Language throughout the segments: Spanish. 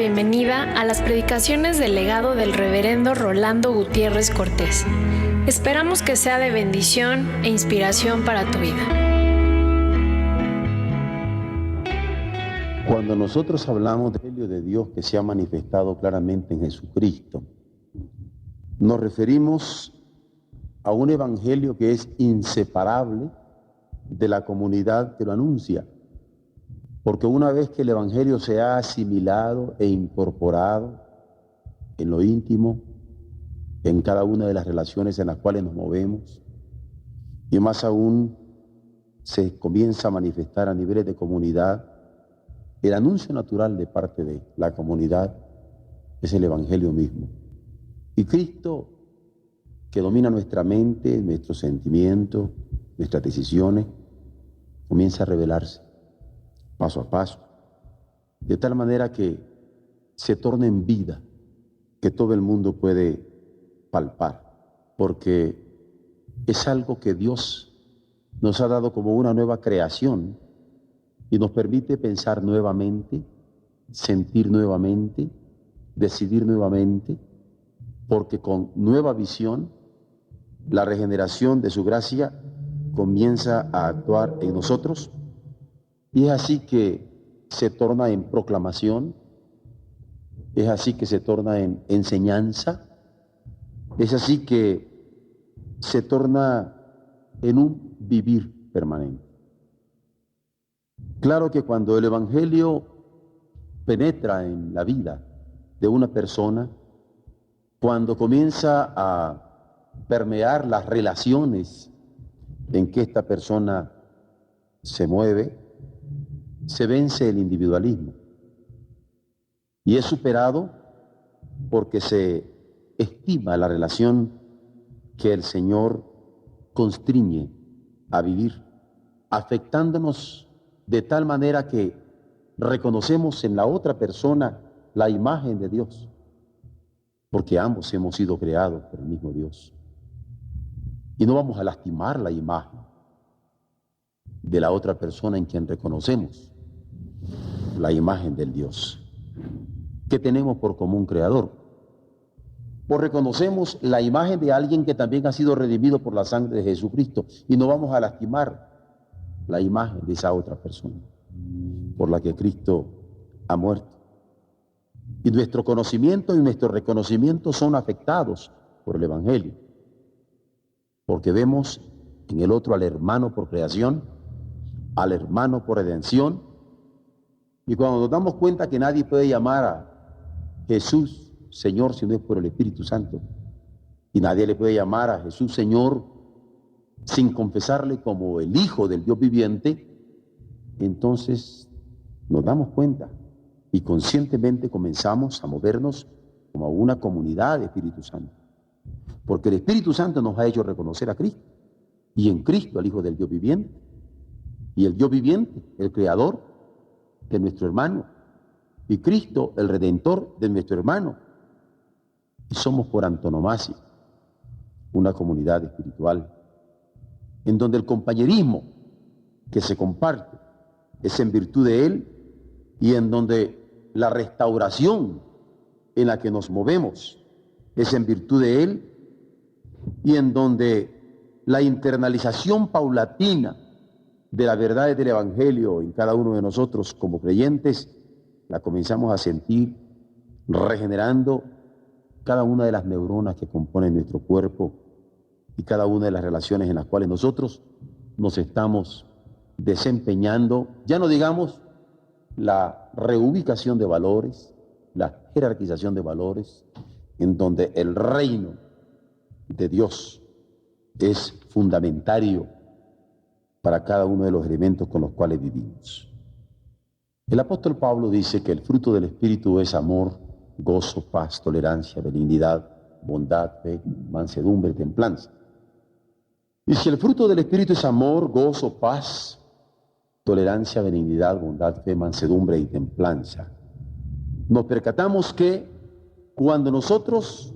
bienvenida a las predicaciones del legado del reverendo Rolando Gutiérrez Cortés. Esperamos que sea de bendición e inspiración para tu vida. Cuando nosotros hablamos del Evangelio de Dios que se ha manifestado claramente en Jesucristo, nos referimos a un evangelio que es inseparable de la comunidad que lo anuncia. Porque una vez que el evangelio se ha asimilado e incorporado en lo íntimo, en cada una de las relaciones en las cuales nos movemos, y más aún se comienza a manifestar a niveles de comunidad, el anuncio natural de parte de la comunidad es el evangelio mismo. Y Cristo, que domina nuestra mente, nuestros sentimientos, nuestras decisiones, comienza a revelarse paso a paso, de tal manera que se torna en vida, que todo el mundo puede palpar, porque es algo que Dios nos ha dado como una nueva creación y nos permite pensar nuevamente, sentir nuevamente, decidir nuevamente, porque con nueva visión, la regeneración de su gracia comienza a actuar en nosotros. Y es así que se torna en proclamación, es así que se torna en enseñanza, es así que se torna en un vivir permanente. Claro que cuando el evangelio penetra en la vida de una persona, cuando comienza a permear las relaciones en que esta persona se mueve, se vence el individualismo y es superado porque se estima la relación que el Señor constriñe a vivir, afectándonos de tal manera que reconocemos en la otra persona la imagen de Dios, porque ambos hemos sido creados por el mismo Dios. Y no vamos a lastimar la imagen de la otra persona en quien reconocemos la imagen del Dios que tenemos por común creador. O reconocemos la imagen de alguien que también ha sido redimido por la sangre de Jesucristo y no vamos a lastimar la imagen de esa otra persona por la que Cristo ha muerto. Y nuestro conocimiento y nuestro reconocimiento son afectados por el evangelio, porque vemos en el otro al hermano por creación, al hermano por redención. Y cuando nos damos cuenta que nadie puede llamar a Jesús Señor si no es por el Espíritu Santo, y nadie le puede llamar a Jesús Señor sin confesarle como el Hijo del Dios viviente, entonces nos damos cuenta y conscientemente comenzamos a movernos como una comunidad de Espíritu Santo, porque el Espíritu Santo nos ha hecho reconocer a Cristo, y en Cristo al Hijo del Dios viviente, y el Dios viviente, el Creador de nuestro hermano, y Cristo, el Redentor de nuestro hermano. Y somos por antonomasia una comunidad espiritual, en donde el compañerismo que se comparte es en virtud de Él, y en donde la restauración en la que nos movemos es en virtud de Él, y en donde la internalización paulatina de las verdades del evangelio en cada uno de nosotros como creyentes la comenzamos a sentir regenerando cada una de las neuronas que componen nuestro cuerpo y cada una de las relaciones en las cuales nosotros nos estamos desempeñando, ya no digamos la reubicación de valores, la jerarquización de valores, en donde el reino de Dios es fundamentario para cada uno de los elementos con los cuales vivimos. El apóstol Pablo dice que el fruto del Espíritu es amor, gozo, paz, tolerancia, benignidad, bondad, fe, mansedumbre, templanza. Y si el fruto del Espíritu es amor, gozo, paz, tolerancia, benignidad, bondad, fe, mansedumbre y templanza, nos percatamos que cuando nosotros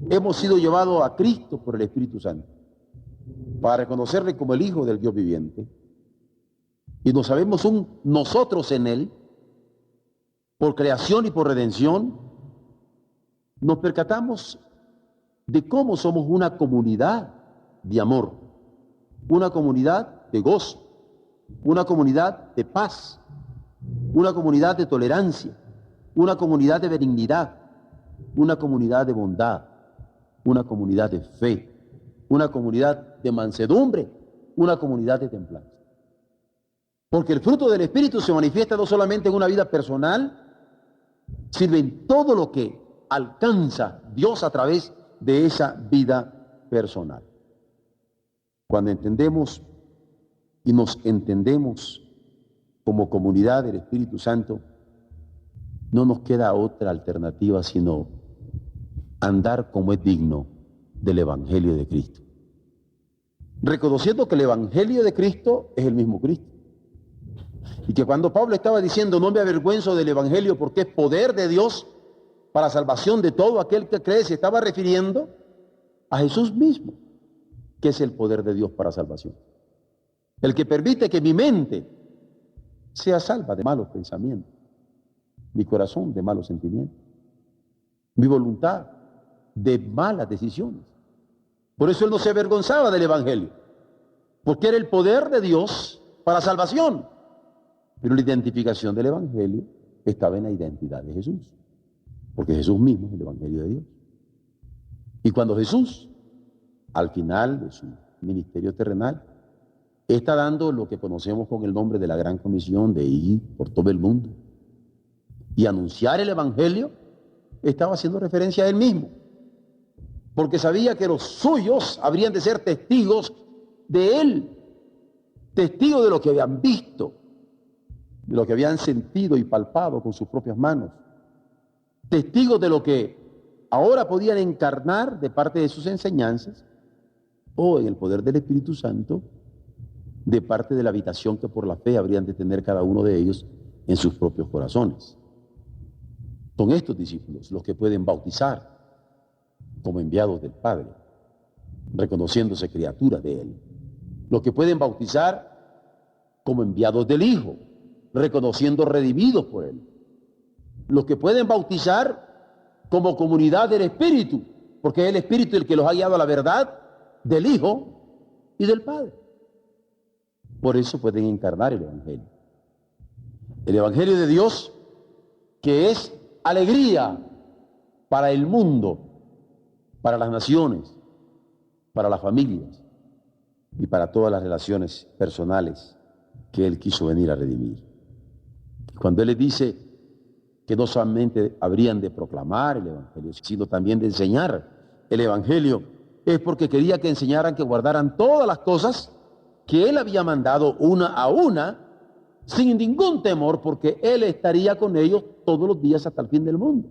hemos sido llevados a Cristo por el Espíritu Santo, para reconocerle como el Hijo del Dios viviente, y nos sabemos nosotros en Él, por creación y por redención, nos percatamos de cómo somos una comunidad de amor, una comunidad de gozo, una comunidad de paz, una comunidad de tolerancia, una comunidad de benignidad, una comunidad de bondad, una comunidad de fe, una comunidad de mansedumbre, una comunidad de templanza. Porque el fruto del Espíritu se manifiesta no solamente en una vida personal, sino en todo lo que alcanza Dios a través de esa vida personal. Cuando entendemos y nos entendemos como comunidad del Espíritu Santo, no nos queda otra alternativa sino andar como es digno del Evangelio de Cristo. Reconociendo que el Evangelio de Cristo es el mismo Cristo. Y que cuando Pablo estaba diciendo no me avergüenzo del Evangelio porque es poder de Dios para salvación de todo aquel que cree, se estaba refiriendo a Jesús mismo, que es el poder de Dios para salvación. El que permite que mi mente sea salva de malos pensamientos, mi corazón de malos sentimientos, mi voluntad de malas decisiones. Por eso él no se avergonzaba del Evangelio, porque era el poder de Dios para salvación. Pero la identificación del Evangelio estaba en la identidad de Jesús, porque Jesús mismo es el Evangelio de Dios. Y cuando Jesús, al final de su ministerio terrenal, está dando lo que conocemos con el nombre de la Gran Comisión de ir por todo el mundo y anunciar el Evangelio, estaba haciendo referencia a él mismo, porque sabía que los suyos habrían de ser testigos de él, testigos de lo que habían visto, de lo que habían sentido y palpado con sus propias manos, testigos de lo que ahora podían encarnar de parte de sus enseñanzas o en el poder del Espíritu Santo de parte de la habitación que por la fe habrían de tener cada uno de ellos en sus propios corazones. Son estos discípulos los que pueden bautizar como enviados del Padre, reconociéndose criaturas de Él. Los que pueden bautizar como enviados del Hijo, reconociendo redimidos por Él. Los que pueden bautizar como comunidad del Espíritu, porque es el Espíritu el que los ha guiado a la verdad del Hijo y del Padre. Por eso pueden encarnar el Evangelio. El Evangelio de Dios, que es alegría para el mundo, para las naciones, para las familias y para todas las relaciones personales que Él quiso venir a redimir. Cuando Él les dice que no solamente habrían de proclamar el Evangelio, sino también de enseñar el Evangelio, es porque quería que enseñaran, que guardaran todas las cosas que Él había mandado una a una, sin ningún temor, porque Él estaría con ellos todos los días hasta el fin del mundo.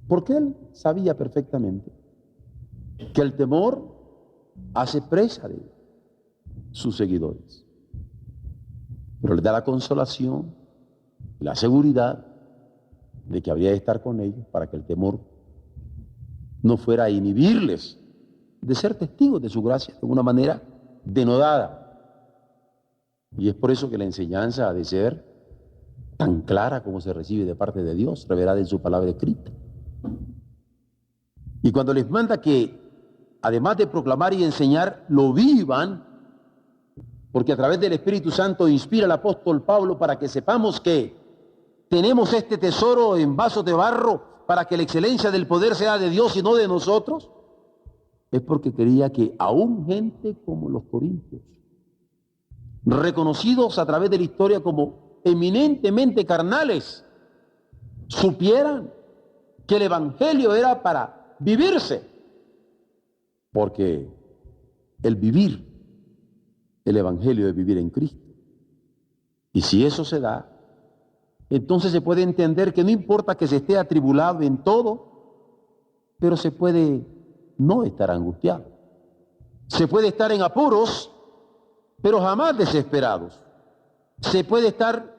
Porque Él sabía perfectamente que el temor hace presa de sus seguidores. Pero les da la consolación y la seguridad de que habría de estar con ellos para que el temor no fuera a inhibirles de ser testigos de su gracia de una manera denodada. Y es por eso que la enseñanza ha de ser tan clara como se recibe de parte de Dios, revelada en su palabra escrita. Y cuando les manda que, además de proclamar y enseñar, lo vivan, porque a través del Espíritu Santo inspira el apóstol Pablo para que sepamos que tenemos este tesoro en vasos de barro para que la excelencia del poder sea de Dios y no de nosotros, es porque quería que aún gente como los corintios, reconocidos a través de la historia como eminentemente carnales, supieran que el Evangelio era para vivirse, porque el vivir, el Evangelio es vivir en Cristo. Y si eso se da, entonces se puede entender que no importa que se esté atribulado en todo, pero se puede no estar angustiado. Se puede estar en apuros, pero jamás desesperados. Se puede estar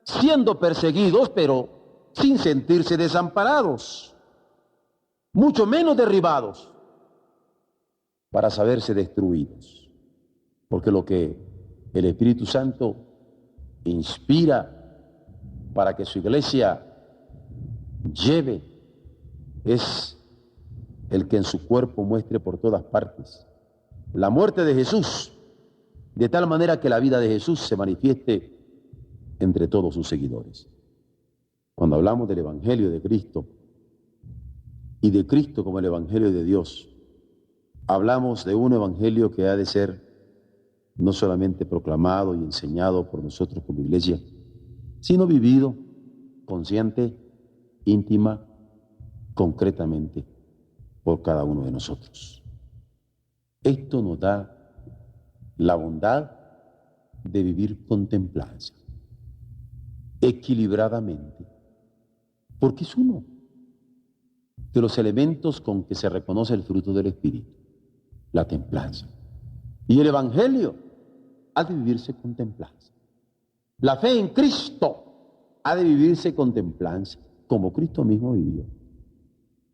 siendo perseguidos, pero sin sentirse desamparados, mucho menos derribados, para saberse destruidos. Porque lo que el Espíritu Santo inspira para que su iglesia lleve, es el que en su cuerpo muestre por todas partes la muerte de Jesús, de tal manera que la vida de Jesús se manifieste entre todos sus seguidores. Cuando hablamos del Evangelio de Cristo y de Cristo como el Evangelio de Dios, hablamos de un Evangelio que ha de ser no solamente proclamado y enseñado por nosotros como iglesia, sino vivido, consciente, íntima, concretamente por cada uno de nosotros. Esto nos da la bondad de vivir con templanza, equilibradamente, porque es uno de los elementos con que se reconoce el fruto del Espíritu, la templanza. Y el Evangelio ha de vivirse con templanza. La fe en Cristo ha de vivirse con templanza, como Cristo mismo vivió,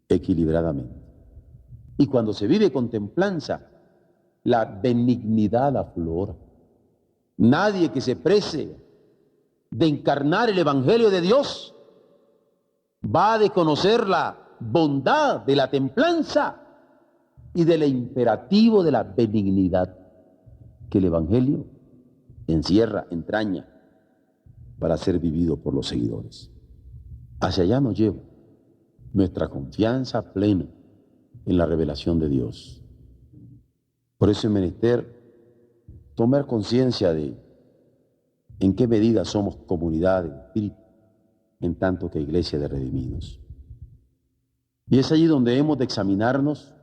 equilibradamente. Y cuando se vive con templanza, la benignidad aflora. Nadie que se precie de encarnar el Evangelio de Dios va a de conocer la bondad de la templanza y del imperativo de la benignidad que el Evangelio encierra, entraña, para ser vivido por los seguidores. Hacia allá nos lleva nuestra confianza plena en la revelación de Dios. Por eso es menester tomar conciencia de en qué medida somos comunidad de espíritu, en tanto que iglesia de redimidos. Y es allí donde hemos de examinarnos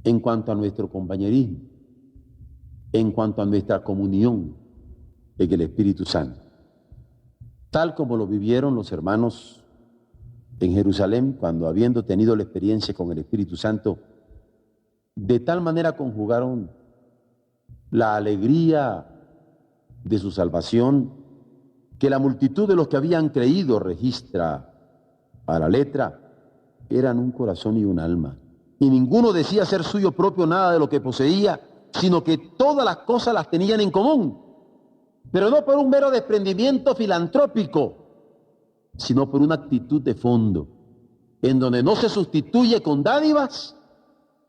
en cuanto a nuestro compañerismo, en cuanto a nuestra comunión en el Espíritu Santo, tal como lo vivieron los hermanos en Jerusalén, cuando habiendo tenido la experiencia con el Espíritu Santo, de tal manera conjugaron la alegría de su salvación, que la multitud de los que habían creído, registra a la letra, eran un corazón y un alma. Y ninguno decía ser suyo propio nada de lo que poseía, sino que todas las cosas las tenían en común. Pero no por un mero desprendimiento filantrópico, sino por una actitud de fondo, en donde no se sustituye con dádivas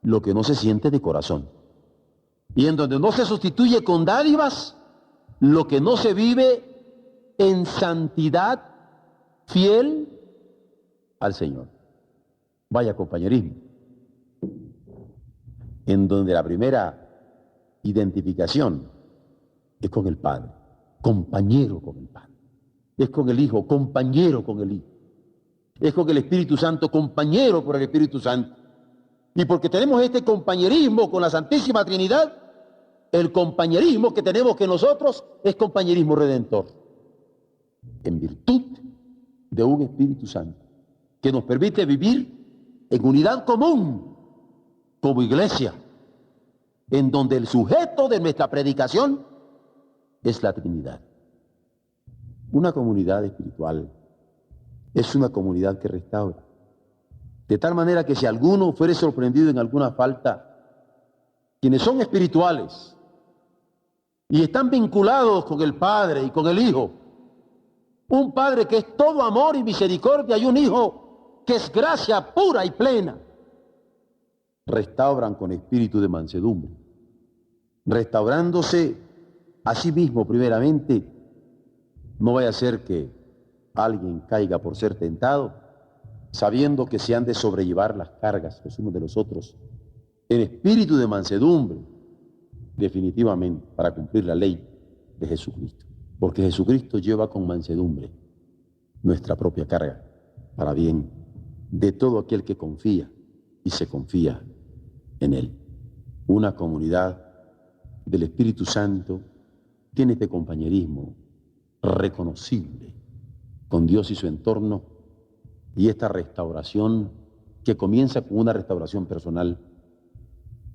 lo que no se siente de corazón. Y en donde no se sustituye con dádivas lo que no se vive en santidad fiel al Señor. Vaya compañerismo, en donde la primera identificación es con el Padre, compañero con el Padre. Es con el Hijo, compañero con el Hijo. Es con el Espíritu Santo, compañero por el Espíritu Santo. Y porque tenemos este compañerismo con la Santísima Trinidad, el compañerismo que tenemos que nosotros es compañerismo redentor, en virtud de un Espíritu Santo que nos permite vivir en unidad común como iglesia, en donde el sujeto de nuestra predicación es la Trinidad. Una comunidad espiritual es una comunidad que restaura, de tal manera que si alguno fuere sorprendido en alguna falta, quienes son espirituales y están vinculados con el Padre y con el Hijo, un Padre que es todo amor y misericordia y un Hijo que es gracia pura y plena, restauran con espíritu de mansedumbre, restaurándose a sí mismo primeramente. No vaya a ser que alguien caiga por ser tentado, sabiendo que se han de sobrellevar las cargas los unos de los otros, en espíritu de mansedumbre, definitivamente, para cumplir la ley de Jesucristo. Porque Jesucristo lleva con mansedumbre nuestra propia carga, para bien de todo aquel que confía y se confía en Él. Una comunidad del Espíritu Santo tiene este compañerismo reconocible con Dios y su entorno, y esta restauración que comienza con una restauración personal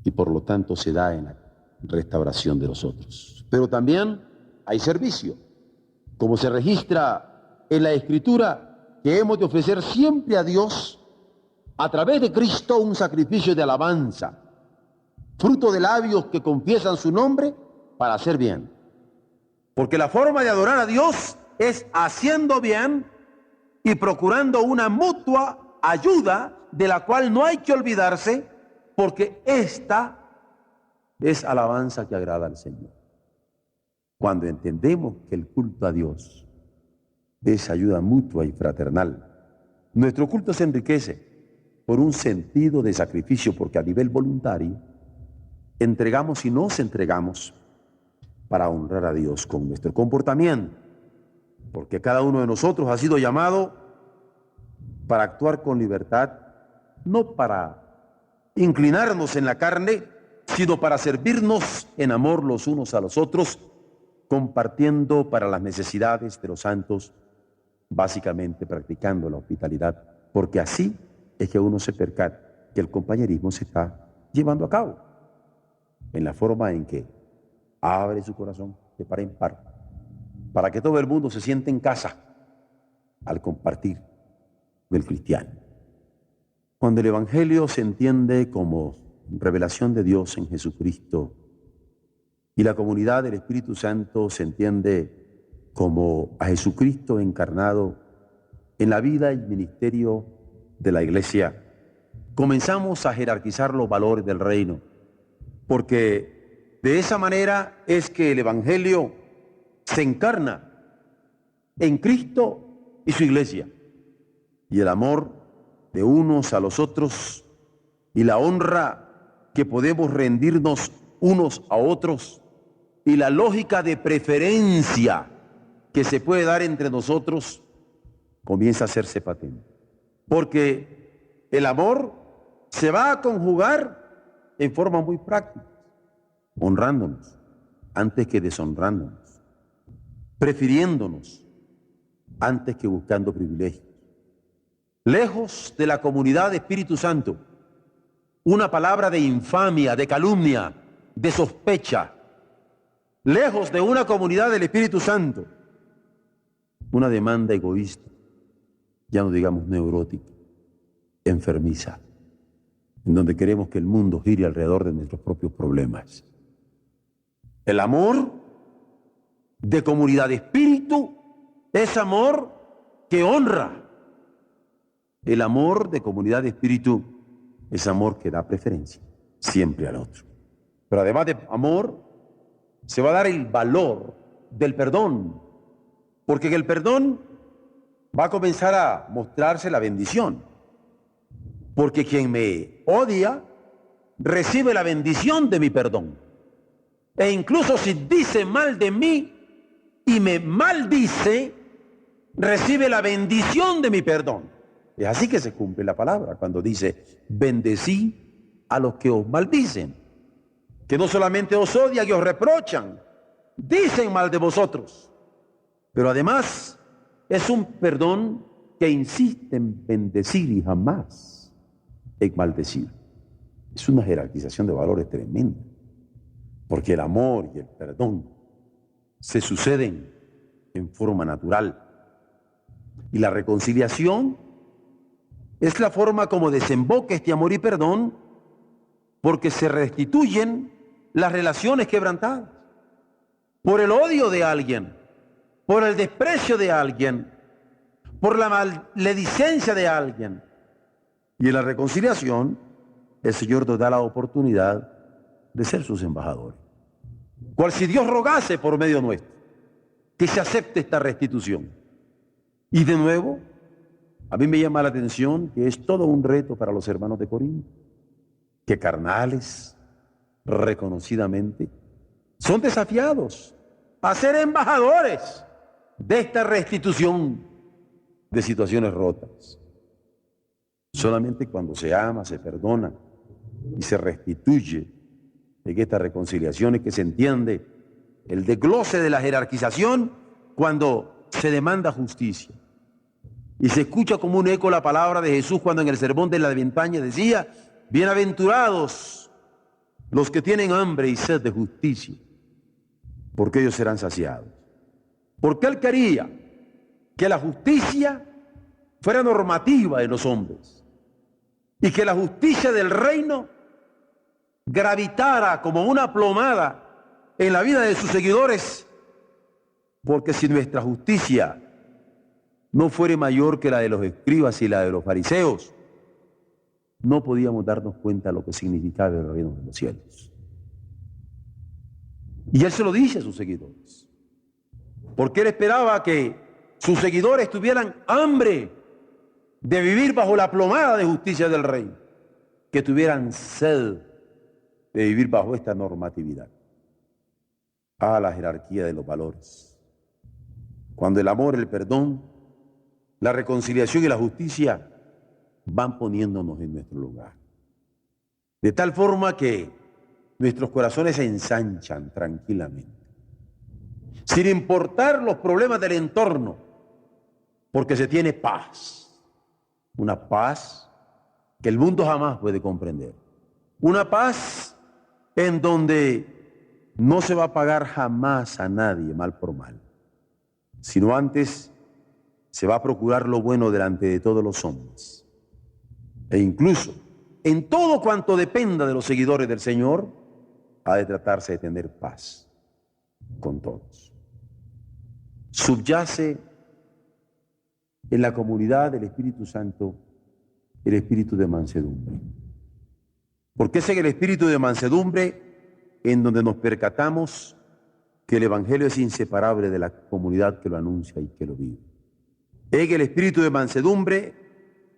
y por lo tanto se da en la restauración de los otros. Pero también hay servicio, como se registra en la Escritura, que hemos de ofrecer siempre a Dios a través de Cristo un sacrificio de alabanza, fruto de labios que confiesan su nombre para hacer bien. Porque la forma de adorar a Dios es haciendo bien y procurando una mutua ayuda de la cual no hay que olvidarse, porque esta es alabanza que agrada al Señor. Cuando entendemos que el culto a Dios es ayuda mutua y fraternal, nuestro culto se enriquece por un sentido de sacrificio, porque a nivel voluntario entregamos y nos entregamos para honrar a Dios con nuestro comportamiento, porque cada uno de nosotros ha sido llamado para actuar con libertad, no para inclinarnos en la carne, sino para servirnos en amor los unos a los otros, compartiendo para las necesidades de los santos, básicamente practicando la hospitalidad, porque así es que uno se percata que el compañerismo se está llevando a cabo, en la forma en que abre su corazón de par en par, para que todo el mundo se sienta en casa al compartir del cristiano. Cuando el Evangelio se entiende como revelación de Dios en Jesucristo y la comunidad del Espíritu Santo se entiende como a Jesucristo encarnado en la vida y ministerio de la Iglesia, comenzamos a jerarquizar los valores del reino, porque de esa manera es que el Evangelio se encarna en Cristo y su Iglesia, y el amor de unos a los otros y la honra que podemos rendirnos unos a otros y la lógica de preferencia que se puede dar entre nosotros comienza a hacerse patente, porque el amor se va a conjugar en forma muy práctica, honrándonos antes que deshonrándonos, prefiriéndonos antes que buscando privilegios. Lejos de la comunidad de Espíritu Santo, una palabra de infamia, de calumnia, de sospecha. Lejos de una comunidad del Espíritu Santo, una demanda egoísta, ya no digamos neurótica, enfermiza, en donde queremos que el mundo gire alrededor de nuestros propios problemas. El amor de comunidad de espíritu es amor que honra. El amor de comunidad de espíritu es amor que da preferencia siempre al otro. Pero además de amor, se va a dar el valor del perdón, porque en el perdón va a comenzar a mostrarse la bendición. Porque quien me odia recibe la bendición de mi perdón. E incluso si dice mal de mí y me maldice, recibe la bendición de mi perdón. Es así que se cumple la palabra cuando dice: bendecí a los que os maldicen, que no solamente os odian y os reprochan, dicen mal de vosotros, pero además es un perdón que insiste en bendecir y jamás en maldecir. Es una jerarquización de valores tremenda, porque el amor y el perdón se suceden en forma natural, y la reconciliación es la forma como desemboca este amor y perdón, porque se restituyen las relaciones quebrantadas por el odio de alguien, por el desprecio de alguien, por la maledicencia de alguien. Y en la reconciliación, el Señor nos da la oportunidad de ser sus embajadores. Cual si Dios rogase por medio nuestro que se acepte esta restitución. Y de nuevo, a mí me llama la atención que es todo un reto para los hermanos de Corinto, que carnales, reconocidamente, son desafiados a ser embajadores de esta restitución de situaciones rotas. Solamente cuando se ama, se perdona y se restituye en esta reconciliación es que se entiende el desglose de la jerarquización cuando se demanda justicia. Y se escucha como un eco la palabra de Jesús cuando en el sermón de la montaña decía: bienaventurados los que tienen hambre y sed de justicia, porque ellos serán saciados. Porque Él quería que la justicia fuera normativa en los hombres y que la justicia del reino gravitara como una plomada en la vida de sus seguidores, porque si nuestra justicia no fuere mayor que la de los escribas y la de los fariseos, no podíamos darnos cuenta de lo que significaba el reino de los cielos. Y él se lo dice a sus seguidores, porque él esperaba que sus seguidores tuvieran hambre de vivir bajo la plomada de justicia del reino, que tuvieran sed de vivir bajo esta normatividad. A la jerarquía de los valores. Cuando el amor, el perdón, la reconciliación y la justicia van poniéndonos en nuestro lugar. De tal forma que nuestros corazones se ensanchan tranquilamente, sin importar los problemas del entorno, porque se tiene paz. Una paz que el mundo jamás puede comprender. Una paz en donde no se va a pagar jamás a nadie mal por mal, sino antes se va a procurar lo bueno delante de todos los hombres. E incluso en todo cuanto dependa de los seguidores del Señor, ha de tratarse de tener paz con todos. Subyace en la comunidad del Espíritu Santo el espíritu de mansedumbre. Porque es en el espíritu de mansedumbre en donde nos percatamos que el Evangelio es inseparable de la comunidad que lo anuncia y que lo vive. En el espíritu de mansedumbre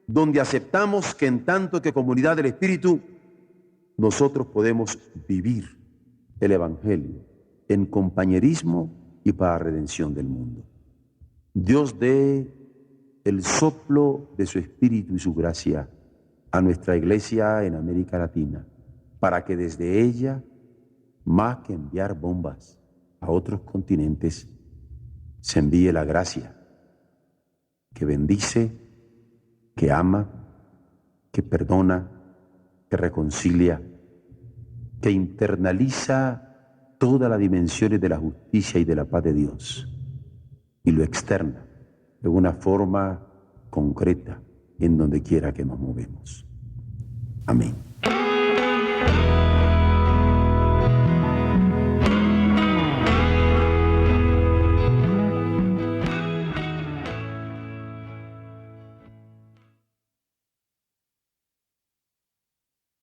donde aceptamos que en tanto que comunidad del Espíritu, nosotros podemos vivir el Evangelio en compañerismo y para redención del mundo. Dios dé el soplo de su Espíritu y su gracia a nuestra iglesia en América Latina, para que desde ella, más que enviar bombas a otros continentes, se envíe la gracia que bendice, que ama, que perdona, que reconcilia, que internaliza todas las dimensiones de la justicia y de la paz de Dios y lo externa de una forma concreta en donde quiera que nos movemos. Amén.